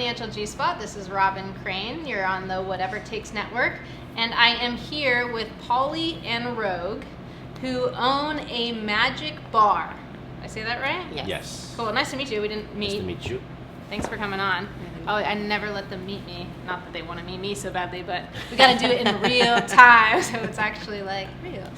Financial G-Spot. This is Robyn Crane. You're on the Whatever Takes Network. And I am here with Paulie and Rogue, who own a magic bar. Did I say that right? Yes. Cool. Nice to meet you. We didn't meet. Nice to meet you. Thanks for coming on. Oh, I never let them meet me. Not that they want to meet me so badly, but we got to do it in real time, so it's actually like real.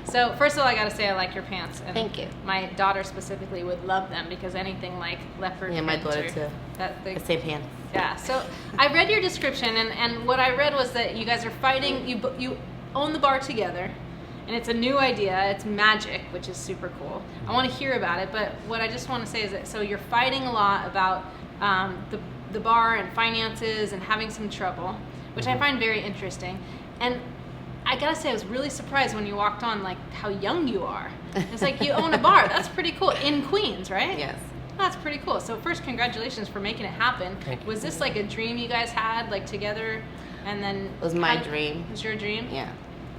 So first of all, I got to say I like your pants. And thank you. My daughter specifically would love them because anything like leopard. Yeah, my daughter too. The same pants. Yeah. So I read your description, and what I read was that you guys are fighting. You own the bar together. And it's a new idea. It's magic, which is super cool. I want to hear about it, but what I just want to say is that so you're fighting a lot about the bar and finances and having some trouble, which I find very interesting. And I gotta say, I was really surprised when you walked on, like how young you are. It's like you own a bar. That's pretty cool in Queens, right? Yes. That's pretty cool. So first, congratulations for making it happen. Thank you. Was this like a dream you guys had, like together, and then it was my dream. It was your dream? Yeah.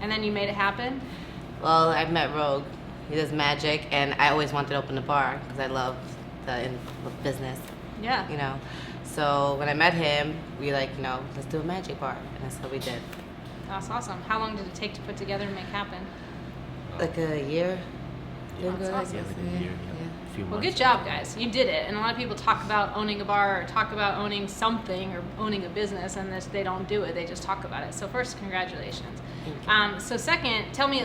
And then you made it happen? Well, I met Rogue. He does magic, and I always wanted to open a bar because I love the business. Yeah. You know, so when I met him, we let's do a magic bar, and that's what we did. That's awesome. How long did it take to put together and make happen? Like a year. Yeah, That's awesome. like a year. A few Well, months. good job, guys. You did it. And a lot of people talk about owning a bar or talk about owning something or owning a business, and they don't do it. They just talk about it. So first, congratulations. So second, tell me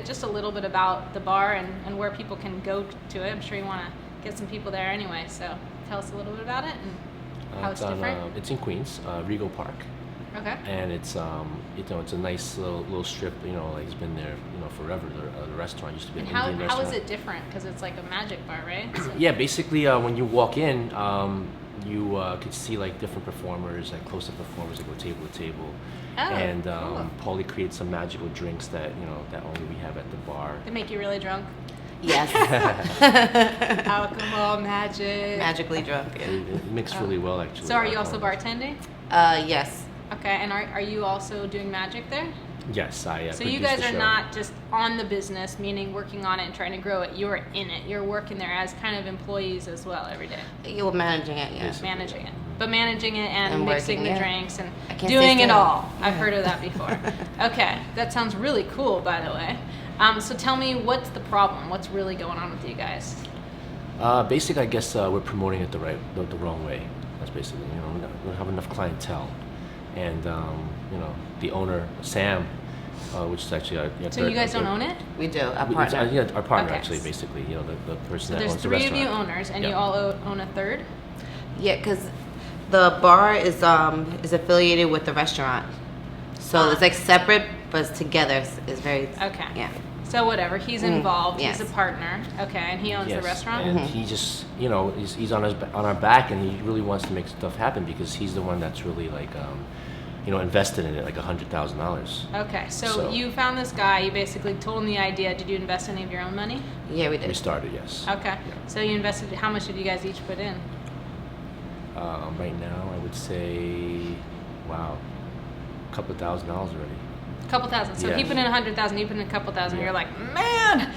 just a little bit about the bar and where people can go to it. I'm sure you want to get some people there anyway. So tell us a little bit about it and how it's different. It's in Queens, Regal Park. Okay. And it's it's a nice little strip. Like it's been there forever. The restaurant used to be an Indian restaurant. How is it different? Because it's like a magic bar, right? So. Yeah, basically when you walk in, you could see like different performers, like close-up performers that go table to table. Oh, and cool. Paulie creates some magical drinks that that only we have at the bar. They make you really drunk. Yes. Alcohol, magic. Magically drunk. Yeah. It mixed really well, actually. So are you also bartending? Yes. Okay, and are you also doing magic there? Yes, I. So you guys are not just on the business, meaning working on it and trying to grow it. You're in it. You're working there as kind of employees as well every day. You're managing it, yeah. Basically. Managing it. But managing it and mixing the drinks and can't doing stay it still. all. I've heard of that before. Okay, that sounds really cool, by the way. So tell me, what's the problem? What's really going on with you guys? Basically, I guess we're promoting it the wrong way. That's basically, we don't have enough clientele, and the owner Sam, which is actually So you guys don't own it? We do, our partner. Our partner, Okay. actually, basically, the person So that there's owns the 3 of restaurant. you owners, and Yep. you all own a third? Yeah, because the bar is affiliated with the restaurant, so it's like separate, but it's together. It's very Okay. Yeah. So whatever, he's involved. Yes. He's a partner. Okay, and he owns the Yes, restaurant. and he just, he's on our back, and he really wants to make stuff happen because he's the one that's really like, invested in it, like $100,000. Okay, so So- you found this guy. You basically told him the idea. Did you invest any of your own money? Yeah, we did. We started, yes. Okay, so you invested. How much did you guys each put in? Right now, I would say, wow, a couple of $1,000 already. A couple thousand. So he Yes. put in 100,000. You put in a couple thousand. Yeah. You're like, man,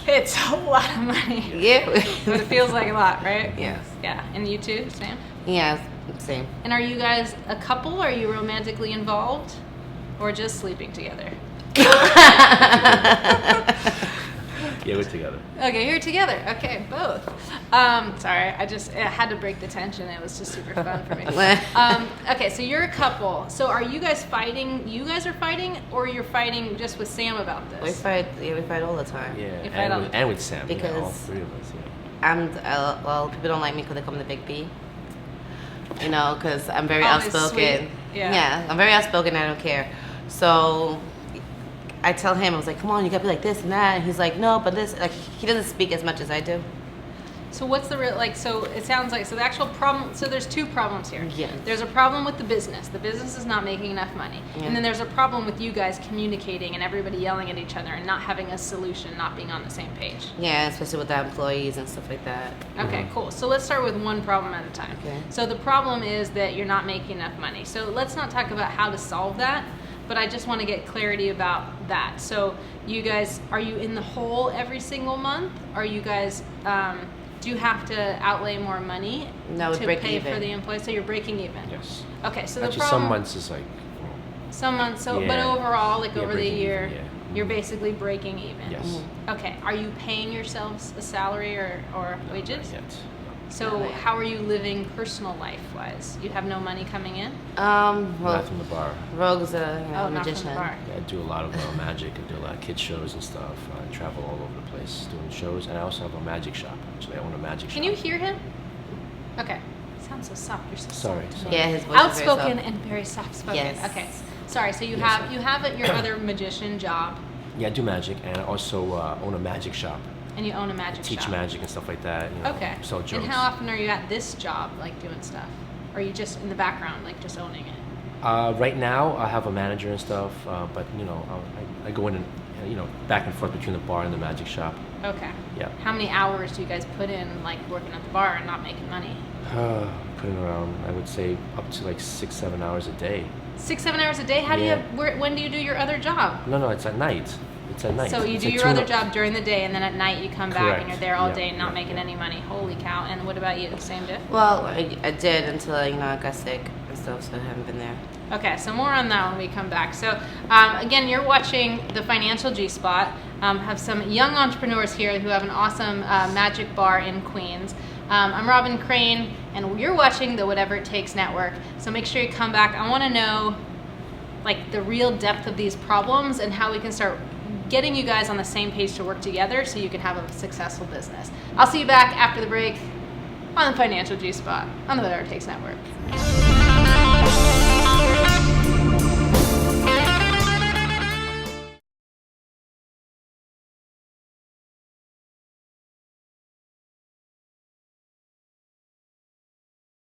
it's a lot of money. Yeah. But it feels like a lot, right? Yes. Yeah. And you too, Sam? Yeah, same. And are you guys a couple? Are you romantically involved, or just sleeping together? Yeah, we're together. Okay, you're together. Okay, both. Sorry, I had to break the tension. It was just super fun for me. Okay, so you're a couple. So are you guys fighting? You guys are fighting, or you're fighting just with Sam about this? We fight. Yeah, we fight all the time. Yeah, You fight all the and with Sam. All Because- 3 of us. Yeah. People don't like me because they call me the big B. Because I'm very Always outspoken. sweet. Yeah. I'm very outspoken. I don't care. So I tell him, I was like, come on, you gotta be like this and that. And he's like, no, but this. Like, he doesn't speak as much as I do. So what's the real, so it sounds like, so the actual problem, so there's 2 problems here. Yes. There's a problem with the business. The business is not making enough money. Yeah. And then there's a problem with you guys communicating and everybody yelling at each other and not having a solution, not being on the same page. Yeah, especially with the employees and stuff like that. Okay, cool. So let's start with one problem at a time. Okay. So the problem is that you're not making enough money. So let's not talk about how to solve that, but I just want to get clarity about that. So you guys, are you in the hole every single month? Are you guys do you have to outlay more money No, to break pay even. for the employees? So you're breaking even. Yes. Okay, so the Actually, problem. some months is like. Some months, but Yeah. overall, like Yeah, over the breaking year, even, yeah. you're basically breaking even. Yes. Okay, are you paying yourselves a salary or wages? Not yet. So Not yet. how are you living personal life-wise? You have no money coming in? Well, Not from the bar. Rogue's a Oh, not magician. from the bar. Yeah, I do a lot of magic. I do a lot of kids shows and stuff. I travel all over the place doing shows, and I also have a magic shop. Actually, I own a magic shop. Can you hear him? Okay. Sounds so soft. You're so Sorry, soft. sorry. Yeah, his voice is very Outspoken soft. and very soft-spoken. Yes. Okay. Sorry. So you Yes, have sir. you have your other magician job, Yeah, I do magic, and I also own a magic shop. and you own a magic Teach shop. magic and stuff like that. You know, Okay. Sell jokes. And how often are you at this job, like doing stuff? Or are you just in the background, like just owning it? Right now, I have a manager and stuff, but I go in and back and forth between the bar and the magic shop. Okay. Yeah. How many hours do you guys put in, like working at the bar and not making money? Putting around, I would say, up to like 6-7 hours a day. 6-7 hours a day? How Yeah. do you? When do you do your other job? No, it's at night. It's at night. So you It's do like your 2 other in the- job during the day, and then at night you come back and Correct. you're there all Yeah, day not yeah, making yeah. any money. Holy cow! And what about you? Same deal? Well, I did until I got sick and stuff, so I haven't been there. Okay, so more on that when we come back. So again, you're watching the Financial G Spot. Have some young entrepreneurs here who have an awesome magic bar in Queens. I'm Robyn Crane, and you're watching the Whatever It Takes Network. So make sure you come back. I want to know like the real depth of these problems and how we can start getting you guys on the same page to work together so you can have a successful business. I'll see you back after the break on the Financial G Spot on the Whatever It Takes Network.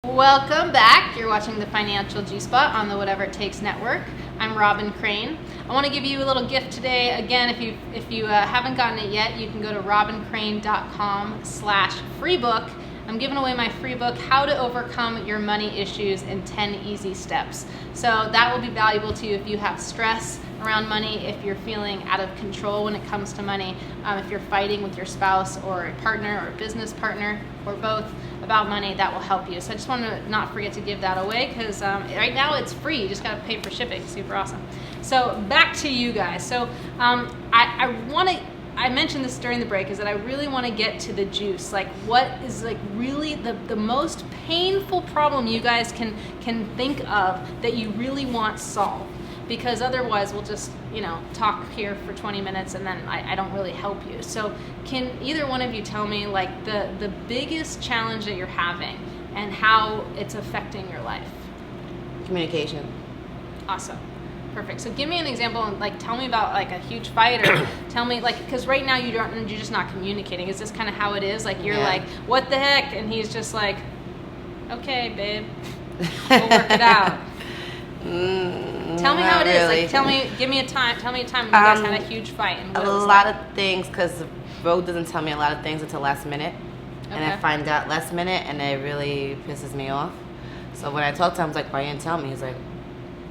Welcome back. You're watching the Financial G Spot on the Whatever It Takes Network. I'm Robyn Crane. I want to give you a little gift today. Again, if you haven't gotten it yet, you can go to robyncrane.com/freebook. I'm giving away my free book, How to Overcome Your Money Issues in 10 Easy Steps. So that will be valuable to you if you have stress around money, if you're feeling out of control when it comes to money, if you're fighting with your spouse or a partner or a business partner or both about money, that will help you. So I just want to not forget to give that away because right now it's free. You just got to pay for shipping. Super awesome. So back to you guys. So I mentioned this during the break, is that I really want to get to the juice. Like what is like really the most painful problem you guys can think of that you really want solved? Because otherwise we'll just, talk here for 20 minutes and then I don't really help you. So can either one of you tell me like the biggest challenge that you're having and how it's affecting your life? Communication. Awesome. Perfect. So give me an example and like tell me about like a huge fight or tell me like, because right now you're just not communicating. Is this kind of how it is? Like you're like, what the heck? And he's just like, okay, babe, we'll work it out. Tell me how it is. Like, give me a time. Tell me a time when you guys had a huge fight. And what A it was lot like. of things, because Rogue doesn't tell me a lot of things until last minute. And I Okay. find out last minute, and it really pisses me off. So when I talk to him, I'm like, why you didn't tell me? He's like,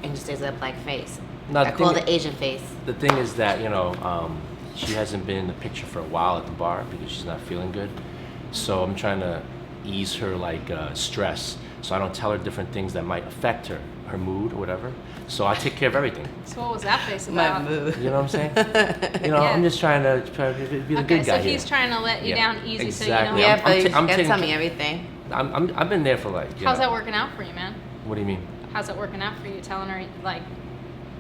and just stays with that black face. No, I the call thing- it the Asian face. The thing is that she hasn't been in the picture for a while at the bar because she's not feeling good. So I'm trying to ease her stress. So I don't tell her different things that might affect her mood or whatever. So I take care of everything. So what was that face My about? mood. You know what I'm saying? Yeah. I'm just trying to be the Okay, good guy so here. he's trying to let you Yeah, down easy, exactly. so Yeah, but you I'm gotta taking tell me ca- everything. I've been there for How's that working out for you, man? What do you mean? How's it working out for you? Telling her like,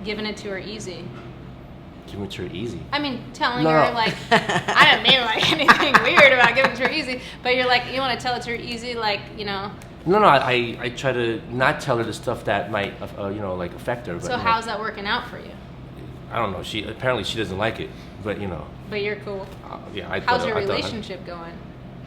giving it to her easy. Giving it to her easy. I mean, telling No. her like, I didn't mean like anything weird about giving it to her easy, but you're like, you want to tell it to her easy, like, No, I try to not tell her the stuff that might affect her. But, So how's that working out for you? I don't know. She doesn't like it, but But you're cool. yeah. How's your relationship going?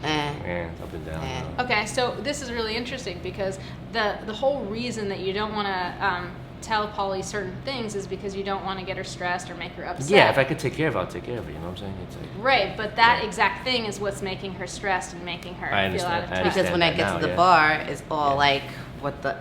Up and down. Okay, so this is really interesting because the whole reason that you don't want to tell Paulie certain things is because you don't want to get her stressed or make her upset. Yeah, if I could take care of it, I'll take care of it. You know what I'm saying? It's like, Right, but that exact thing is what's making her stressed and making her I feel out of understand. I touch. Because when I that get now, to the yeah. bar, it's all Yeah. like, what the,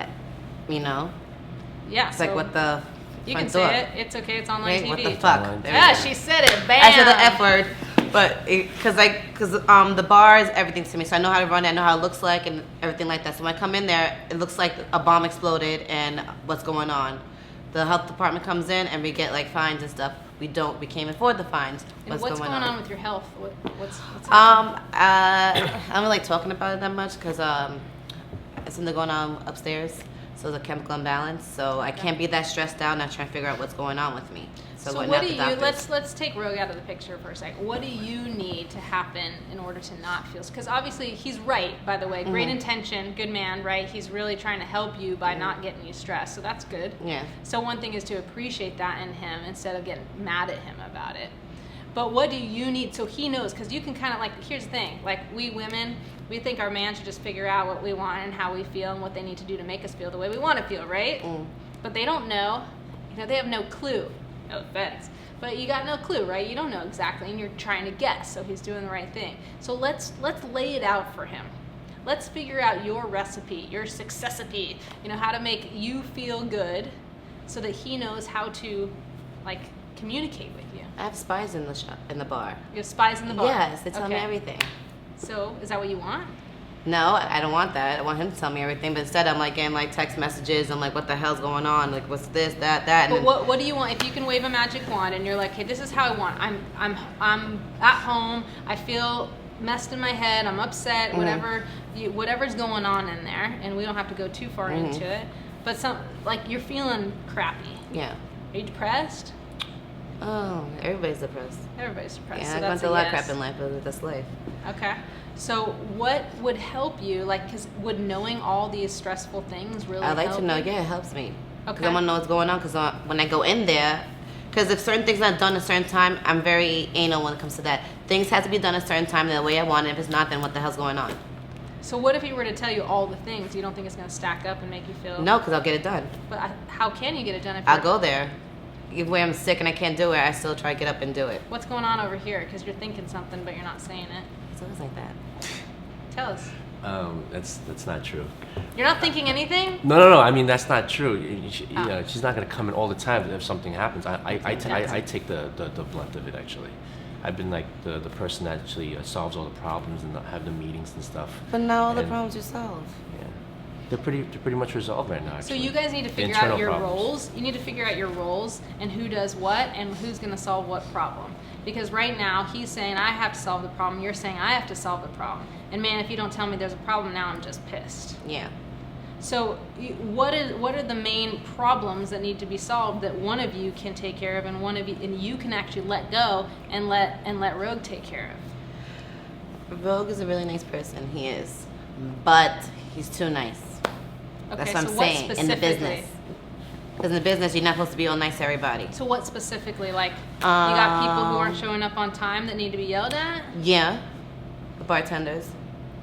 Yeah, it's so like, what the you front can say door. it. It's okay. It's online Wait, TV. what the fuck? Online There Yeah, we go. she said it. Bam. I said the F word. But because the bar is everything to me, so I know how to run it, I know how it looks like, and everything like that. So when I come in there, it looks like a bomb exploded and what's going on. The health department comes in and we get like fines and stuff. We can't afford the fines. And what's going on with your health? What's I don't like talking about it that much because it's something going on upstairs. So there's a chemical imbalance. So I can't be that stressed out, not trying to figure out what's going on with me. So what do you, let's take Rogue out of the picture for a second. What do you need to happen in order to not feel, because obviously he's right, by the way, great intention, good man, right? He's really trying to help you by not getting you stressed, so that's good. Yeah. So one thing is to appreciate that in him instead of getting mad at him about it. But what do you need, so he knows, because you can kind of like, here's the thing, like we women, we think our man should just figure out what we want and how we feel and what they need to do to make us feel the way we want to feel, right? But they don't know, they have no clue. No offense, but you got no clue, right? You don't know exactly, and you're trying to guess. So he's doing the right thing. So let's lay it out for him. Let's figure out your recipe, your success-epy. How to make you feel good, so that he knows how to, like, communicate with you. I have spies in the bar. You have spies in the bar. Yes, they tell me everything. So is that what you want? No, I don't want that. I want him to tell me everything, but instead I'm like getting like text messages. I'm like, what the hell's going on? Like, what's this, that? But what do you want? If you can wave a magic wand and you're like, hey, this is how I want. I'm at home. I feel messed in my head. I'm upset. Whatever's going on in there, and we don't have to go too far into it. But you're feeling crappy. Yeah. Are you depressed? Oh, everybody's depressed. Everybody's depressed. Yeah, so I've gone through a lot of crap in life, but that's life. Okay. So what would help you, because would knowing all these stressful things really help I like to know, you? yeah, it helps me. Okay. Because I want to know what's going on, because when I go in there, because if certain things are not done at a certain time, I'm very anal when it comes to that. Things have to be done at a certain time the way I want it. If it's not, then what the hell's going on? So what if he were to tell you all the things? You don't think it's going to stack up and make you feel... No, because I'll get it done. But how can you get it done if I'll go there. Even when I'm sick and I can't do it, I still try to get up and do it. What's going on over here? Because you're thinking something, but you're not saying it. It's always like that. Tell us. That's not true. You're not thinking anything? No. I mean, that's not true. She's not gonna come in all the time if something happens. I take the blunt of it actually. I've been like the person that actually solves all the problems and have the meetings and stuff. But now all the problems you solve. Yeah, they're pretty much resolved right now. Actually. So you guys need to figure out your roles. You need to figure out your roles and who does what and who's gonna solve what problem. Because right now he's saying I have to solve the problem. You're saying I have to solve the problem. And man, if you don't tell me there's a problem now, I'm just pissed. Yeah. So what are the main problems that need to be solved that one of you can take care of and you can actually let go and let Rogue take care of? Rogue is a really nice person. He is, but he's too nice. Okay, that's what so I'm saying. In the business. Because in the business, you're not supposed to be all nice to everybody. So what specifically? Like, you got people who aren't showing up on time that need to be yelled at? Yeah. The bartenders.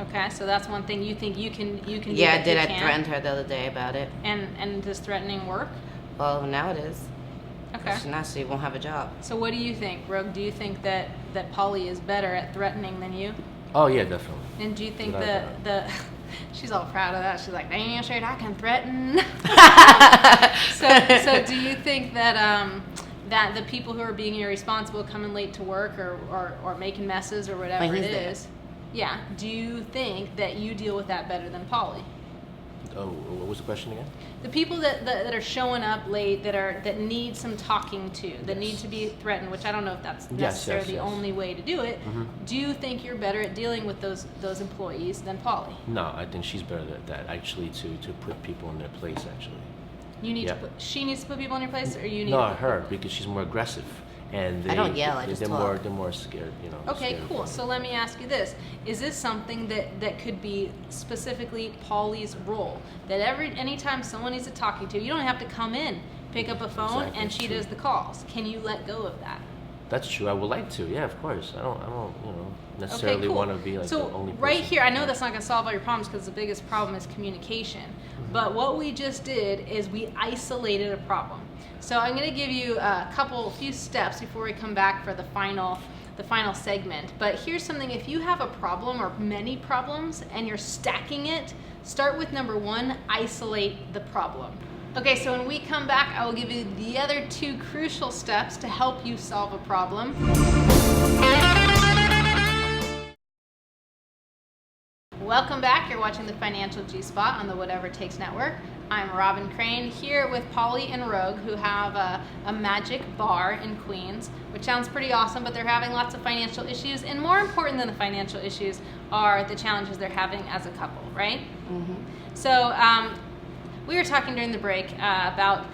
Okay, so that's one thing you think you can do. Yeah, I did. I threatened her the other day about it. And does threatening work? Well, now it is. Okay. Now she won't have a job. So what do you think, Rogue? Do you think that Paulie is better at threatening than you? Oh yeah, definitely. And do you think the she's all proud of that? She's like, damn straight, I can threaten. so do you think that that the people who are being irresponsible, coming late to work or making messes or whatever it is, yeah, do you think that you deal with that better than Paulie? Oh, what was the question again? The people that are showing up late, that need some talking to, that need to be threatened, which I don't know if that's necessarily the only way to do it. Do you think you're better at dealing with those employees than Paulie? No, I think she's better at that actually, to put people in their place actually. You need she needs to put people in your place, or you need? No, her, because she's more aggressive. And I don't yell, I just talk. They're more scared, Okay, cool. So let me ask you this. Is this something that could be specifically Paulie's role? That anytime someone needs to talking to, you don't have to come in, pick up a phone, and she does the calls. Can you let go of that? That's true. I would like to. Yeah, of course. I don't necessarily want to be like the only person. Right here, I know that's not going to solve all your problems because the biggest problem is communication. But what we just did is we isolated a problem. So I'm going to give you a few steps before we come back for the final segment. But here's something: if you have a problem or many problems and you're stacking it, start with number 1, isolate the problem. Okay, so when we come back, I will give you the other 2 crucial steps to help you solve a problem. Welcome back. You're watching the Financial G-Spot on the Whatever Takes Network. I'm Robyn Crane here with Paulie and Rogue, who have a magic bar in Queens, which sounds pretty awesome, but they're having lots of financial issues, and more important than the financial issues are the challenges they're having as a couple, right? Mm-hmm. So we were talking during the break about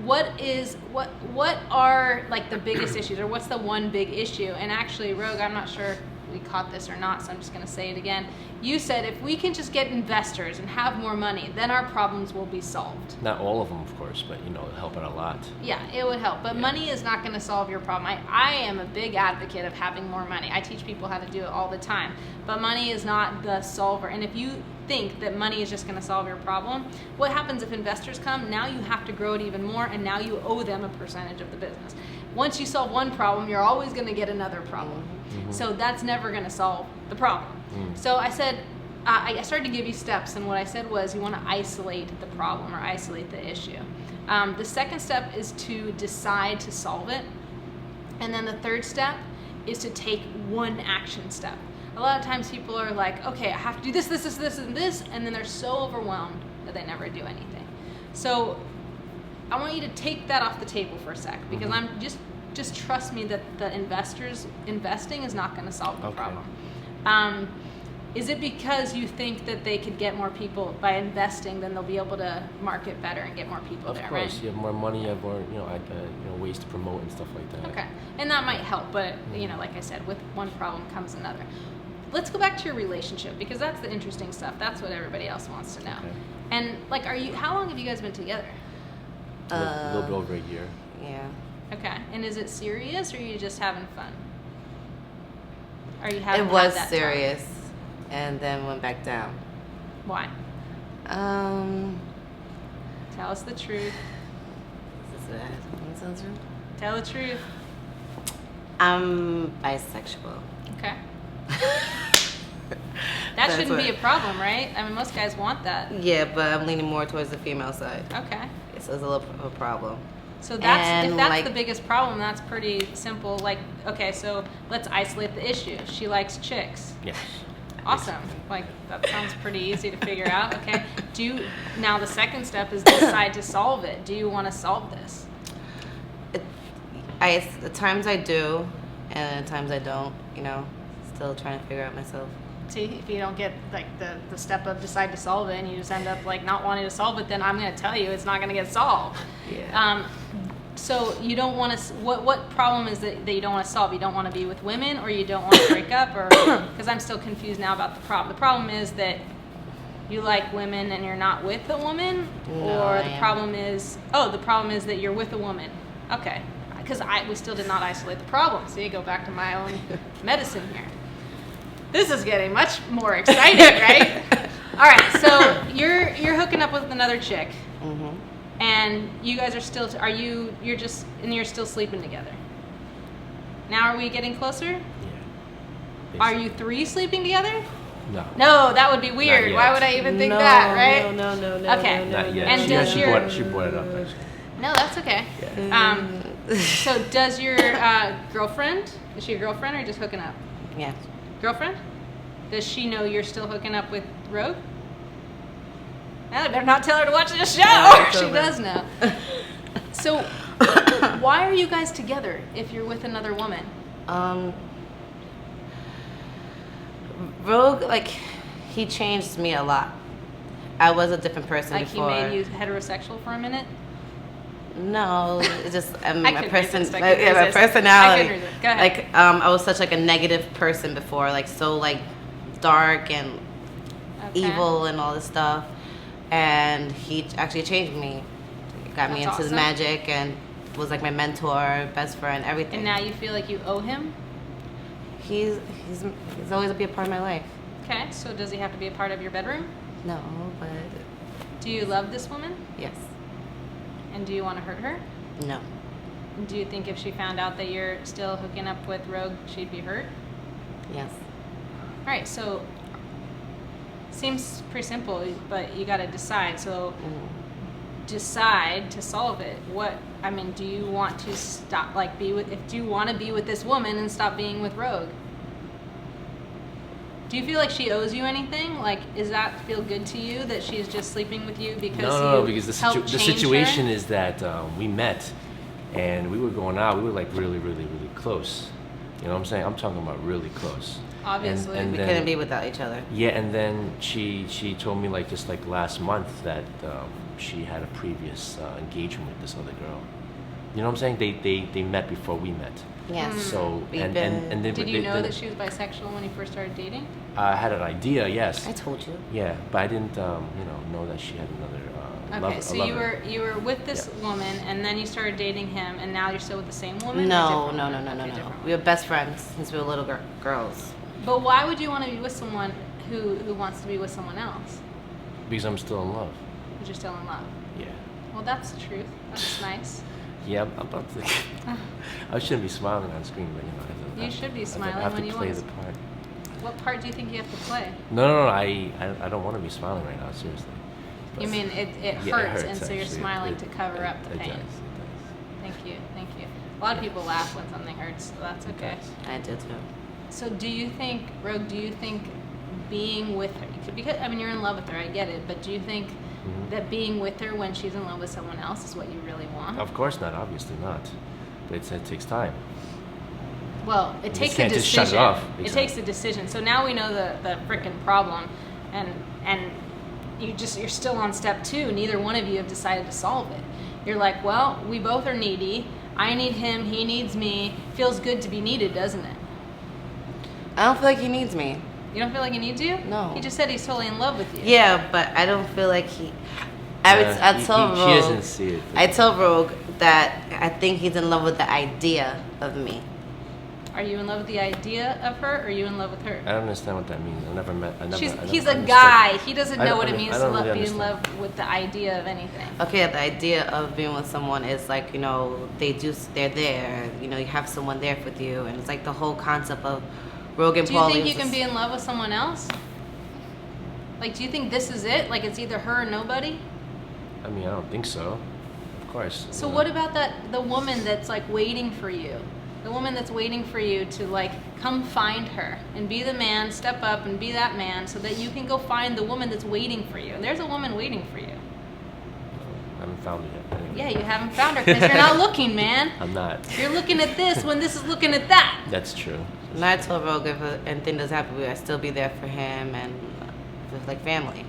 what are like the biggest issues, or what's the one big issue? And actually, Rogue, I'm not sure we caught this or not, so I'm just going to say it again. You said if we can just get investors and have more money, then our problems will be solved. Not all of them, of course, but it'll help out a lot. Yeah, it would help, but money is not going to solve your problem. I am a big advocate of having more money. I teach people how to do it all the time, but money is not the solver. And if you think that money is just going to solve your problem, what happens if investors come? Now you have to grow it even more, and now you owe them a percentage of the business. Once you solve one problem, you're always going to get another problem. Mm-hmm. So that's never going to solve the problem. Mm. So I said, I started to give you steps, and what I said was you want to isolate the problem or isolate the issue. The second step is to decide to solve it. And then the third step is to take one action step. A lot of times people are like, okay, I have to do this, this, this, this, and this, and then they're so overwhelmed that they never do anything. So I want you to take that off the table for a sec, because I'm just trust me that the investing is not going to solve the problem. Is it because you think that they could get more people by investing, then they'll be able to market better and get more people there, right? Of course, you have more money, you have more, ways to promote and stuff like that. Okay, and that might help, but like I said, with one problem comes another. Let's go back to your relationship, because that's the interesting stuff. That's what everybody else wants to know. Okay. And how long have you guys been together? A little bit over a year. Yeah. Okay, and is it serious, or are you just having fun? It was serious, and then went back down. Why? Tell us the truth. Is this bad? Sounds true? Tell the truth. I'm bisexual. Okay. That shouldn't be a problem, right? I mean, most guys want that. Yeah, but I'm leaning more towards the female side. Okay. So it's a little of a problem. So if that's the biggest problem, that's pretty simple. Okay, so let's isolate the issue. She likes chicks. Yes. Awesome. That sounds pretty easy to figure out. Okay. Now the second step is decide to solve it. Do you want to solve this? At times I do, and at times I don't. Still trying to figure out myself. See, if you don't get the step of decide to solve it, and you just end up not wanting to solve it, then I'm going to tell you it's not going to get solved. Yeah. So you don't want to. What problem is that you don't want to solve? You don't want to be with women, or you don't want to break up, or because I'm still confused now about the problem. The problem is that you like women and you're not with a woman, or the problem is that you're with a woman. Okay, because we still did not isolate the problem. So you go back to my own medicine here. This is getting much more exciting, right? All right, so you're hooking up with another chick, and you guys are still you're still sleeping together. Now, are we getting closer? Yeah. Are you three sleeping together? No. No, that would be weird. Why would I even think that, right? No. Okay. Not yet. And she brought it up actually. No, that's okay. Yeah. So does your girlfriend? Is she your girlfriend, or you just hooking up? Yeah. Girlfriend? Does she know you're still hooking up with Rogue? I better not tell her to watch this show. She does know. So, why are you guys together if you're with another woman? Rogue, he changed me a lot. I was a different person before. He made you heterosexual for a minute? No, it's just my personality. Go ahead. I was such a negative person before, so dark and evil and all this stuff. And he actually changed me. Got me into awesome. magic and was my mentor, best friend, everything. And now you feel like you owe him? He's always be a part of my life. Okay, so does he have to be a part of your bedroom? No, but... Do you love this woman? Yes. And do you want to hurt her? No. Do you think if she found out that you're still hooking up with Rogue, she'd be hurt? Yes. All right, so seems pretty simple, but you got to decide. So decide to solve it. Do you want to stop, do you want to be with this woman and stop being with Rogue? Do you feel like she owes you anything? Like, does that feel good to you that she's just sleeping with you because No, because helped the change situation her? is that we met, and we were going out. We were like really, really, really close. You know what I'm saying? I'm talking about really close. Obviously. And We then, couldn't be without each other. Yeah, and then she told me like just like last month that she had a previous engagement with this other girl. You know what I'm saying? They met before we met. Yes. So We've and been- they, Did they, you know they- that she was bisexual when you first started dating? I had an idea, yes. I told you. Yeah, but I didn't know that she had another Okay, lover. so a lover. you were with this woman, and then you started dating him, and now you're still with the same woman? or No, different no, woman? no, no, no, Okay, no. different We were best friends since we were little girls. But why would you want to be with someone who wants to be with someone else? Because I'm still in love. Because you're still in love. Yeah. Well, that's the truth. That's nice. Yeah, I'm about to. I shouldn't be smiling on screen, but You should be I smiling have when to you play want the to. part. What part do you think you have to play? No, I don't want to be smiling right now, seriously. You mean it Yeah, hurts, and so you're actually. smiling to cover up the It pain. does. Thank you. A lot of people laugh when something hurts, so that's okay. I did too. So do you think, Rogue, being with her, because, I mean, you're in love with her, I get it, but do you think Mhm. that being with her when she's in love with someone else is what you really want? Of course not, obviously not. But it takes time. Well, it You takes a can't decision. just shut it off. It Exactly. takes a decision. So now we know the frickin' problem, and you're still on step 2. Neither one of you have decided to solve it. You're like, well, we both are needy. I need him. He needs me. Feels good to be needed, doesn't it? I don't feel like he needs me. You don't feel like he needs you? No. He just said he's totally in love with you. Yeah, but I don't feel like he. I told She Rogue. doesn't see it. I told Rogue that I think he's in love with the idea of me. Are you in love with the idea of her, or are you in love with her? I don't understand what that means. I never met. I never He's a understood. guy. He doesn't I know don't what it under- means I to don't really be in understand. love with the idea of anything. Okay, the idea of being with someone is like, they're there. You have someone there with you, and it's like the whole concept of Rogue and Do you Paulie. think you was can just- be in love with someone else? Like, do you think this is it? Like, it's either her or nobody? I mean, I don't think so. Of course. So you know. what about the woman that's like waiting for you? The woman that's waiting for you to like come find her and be the man, step up and be that man so that you can go find the woman that's waiting for you. And there's a woman waiting for you. I haven't found it yet. Anyway. Yeah, you haven't found her because you're not looking, man. I'm not. You're looking at this when this is looking at that. That's true. And I told Rogue if anything does happen, I'd still be there for him and with like family.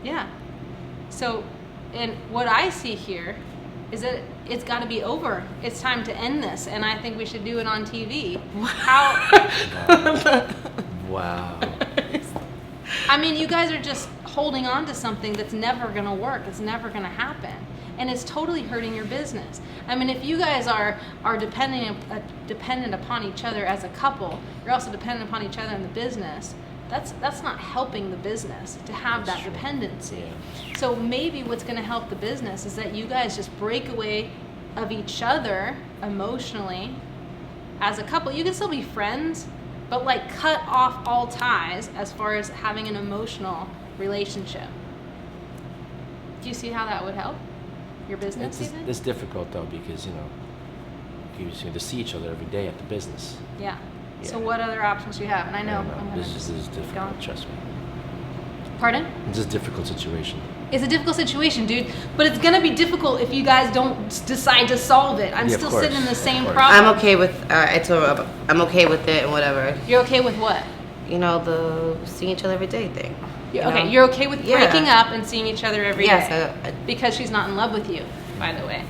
Yeah. So, and what I see here is that it's got to be over. It's time to end this, and I think we should do it on TV. How? Wow. I mean, you guys are just holding on to something that's never going to work. It's never going to happen. And it's totally hurting your business. I mean, if you guys are dependent upon each other as a couple, you're also dependent upon each other in the business. That's not helping the business to have That's that true. dependency. Yeah. So maybe what's going to help the business is that you guys just break away of each other emotionally as a couple. You can still be friends, but like cut off all ties as far as having an emotional relationship. Do you see how that would help your business even? It's difficult though because you have to see each other every day at the business. Yeah. So Yeah. what other options do you have? And I know I don't I'm know. gonna This is just keep difficult. going. Trust me. Pardon? It's a difficult situation. It's a difficult situation, dude. But it's gonna be difficult if you guys don't decide to solve it. I'm Yeah, of still course. sitting in the Of same course. problem. I'm okay with. I told Rogue I'm okay with it and whatever. You're okay with what? The seeing each other every day thing. Okay, you're okay with Yeah. breaking up and seeing each other every day. Yes, Because she's not in love with you, by the way.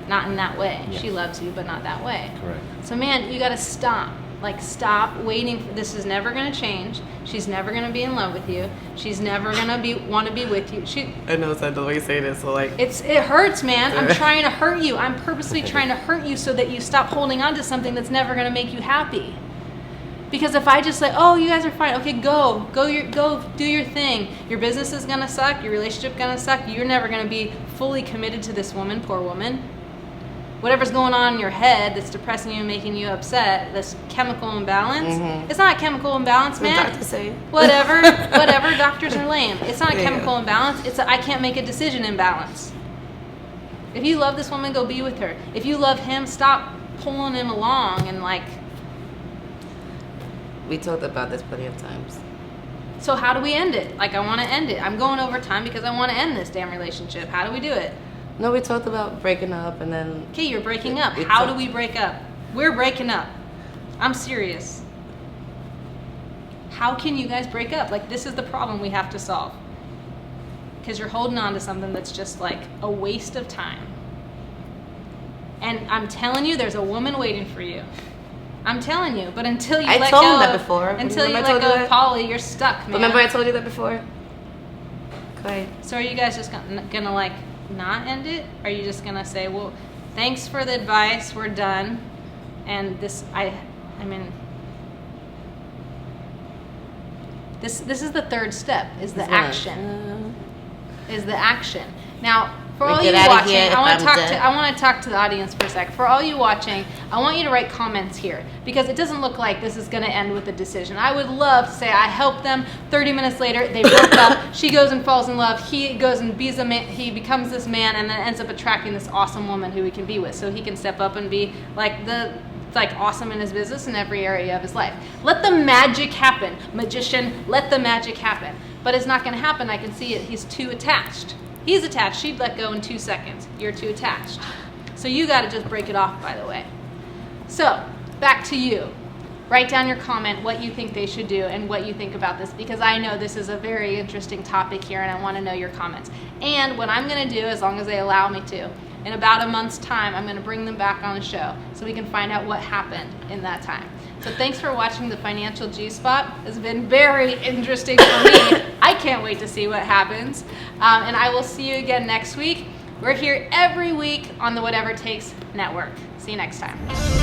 Not in that way. Yeah. She loves you, but not that way. Correct. So man, you gotta stop. Like, stop waiting. This is never gonna change. She's never gonna be in love with you. She's never gonna want to be with you. I know it's not the way you say this, so like. It hurts, man. I'm trying to hurt you. I'm purposely trying to hurt you so that you stop holding on to something that's never gonna make you happy. Because if I just say, oh, you guys are fine, okay, go do your thing. Your business is gonna suck. Your relationship gonna suck. You're never gonna be fully committed to this woman, poor woman. Whatever's going on in your head that's depressing you and making you upset, this chemical imbalance. Mhm. It's not a chemical imbalance, The man. doctor say. Whatever, doctors are lame. It's not a Yeah. chemical imbalance. It's a I can't make a decision imbalance. If you love this woman, go be with her. If you love him, stop pulling him along and like. We talked about this plenty of times. So how do we end it? Like, I want to end it. I'm going over time because I want to end this damn relationship. How do we do it? No, we talked about breaking up and then... Okay, you're breaking up. How do we break up? We're breaking up. I'm serious. How can you guys break up? Like, this is the problem we have to solve. Because you're holding on to something that's just like a waste of time. And I'm telling you, there's a woman waiting for you. I'm telling you, but until you let go, I told him that before. Until you let go of Paulie, you're stuck, man. Remember I told you that before? Okay. So are you guys just gonna like not end it? Are you just gonna say, well, thanks for the advice, we're done, and this, I mean, this is the third step, is the action. Is the action. Now, for all you watching, I want to talk to the audience for a sec. For all you watching, I want you to write comments here because it doesn't look like this is going to end with a decision. I would love to say I helped them. 30 minutes later, they broke up. She goes and falls in love. He goes and he becomes this man, and then ends up attracting this awesome woman who he can be with, so he can step up and be like awesome in his business in every area of his life. Let the magic happen, magician. Let the magic happen. But it's not going to happen. I can see it. He's too attached. He's attached. She'd let go in 2 seconds. You're too attached. So you got to just break it off, by the way. So back to you. Write down your comment, what you think they should do, and what you think about this, because I know this is a very interesting topic here, and I want to know your comments. And what I'm going to do, as long as they allow me to, in about a month's time, I'm going to bring them back on the show so we can find out what happened in that time. So thanks for watching the Financial G-Spot. It's been very interesting for me. I can't wait to see what happens. And I will see you again next week. We're here every week on the Whatever It Takes Network. See you next time.